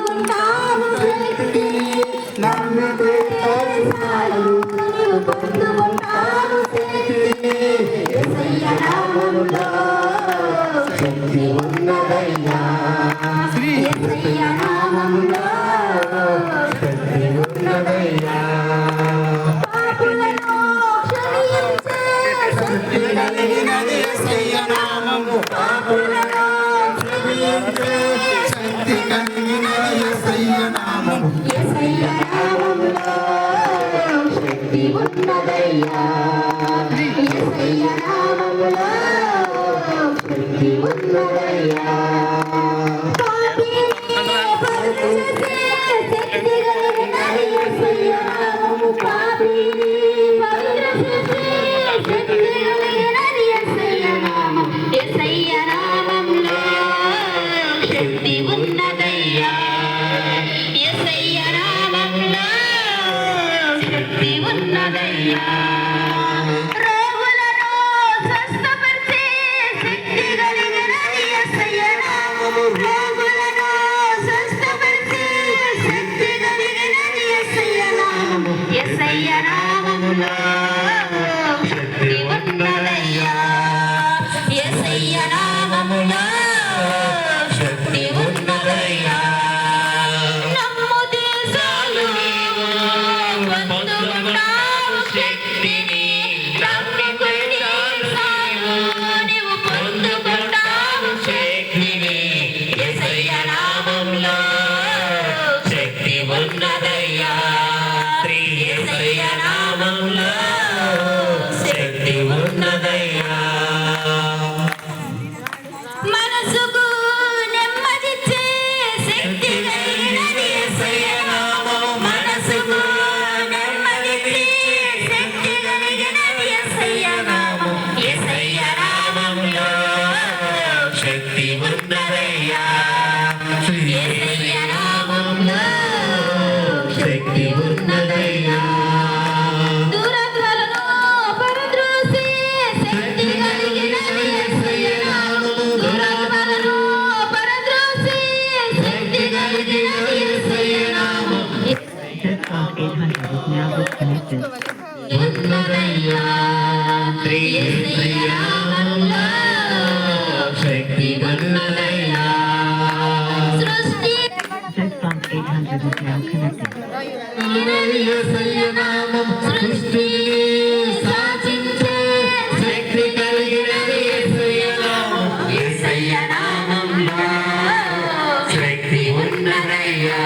పొందుకుంటావు శక్తిని నమ్మితే చాలు పొందుకుంటావు శక్తిని యేసయ్య నామములో శక్తి ఉన్నదయ్యా యేసయ్య నామములో శక్తి ఉన్నదయ్యా పాపులను క్షమించే శక్తి కలిగినది యేసయ్య నామము పాపులను క్షమించే శక్తి కలిగినది యేసయ్య నామము యేసయ్య నామములో శక్తి ఉన్నదయ్యా యేసయ్య నామములో శక్తి ఉన్నదయ్యా పాపిని పరదేశే శక్తి కలిగినది యేసయ్య నామము పాపిని పరదేశే శక్తి కలిగినది యేసయ్య నామము యేసయ్య నామములో శక్తి ఉన్నదయ్యా యేసయ్య నామములో శక్తి ఉన్నదయ్యా రోగులను స్వస్థపరిచే శక్తి కలిగినది యేసయ్య నామము రోగులను స్వస్థపరిచే శక్తి కలిగినది యేసయ్య నామము యేసయ్య నామములో శక్తి ఉన్నదయ్యా యేసయ్య నామములో శక్తి ఉన్నదయ్యా నమ్ముతే చాలు పొందుకుంటావు శక్తిని నమ్మితే చాలు నీవు పొందుకుంటావు శక్తిని యేసయ్య నామములో శక్తి ఉన్నదయ్యా యేసయ్య నామములో శక్తి ఉన్నదయ్యా మనసుకు నెమ్మదిచ్చే శక్తి కలిగినది యేసయ్య నామము మనసుకు నెమ్మదిచ్చే శక్తి కలిగినది యేసయ్య నామము యేసయ్య నామములో శక్తి ఉన్నదయ్యా యేసయ్య నామములో శక్తి ఉన్నదయ్యా దురాత్మలను పరద్రోసే శక్తి కలిగినది యేసయ్య నామము దురాత్మలను పరద్రోసే శక్తి కలిగినది యేసయ్య నామము ఉన్నదయ్యా యేసయ్య నామములో శక్తి ఉన్నదయ్యా సృష్టి యేసయ్య నామము సృష్టిని శాసించే శక్తి కలిగినది యేసయ్య నామము యేసయ్య నామములో శక్తి ఉన్నదయ్యా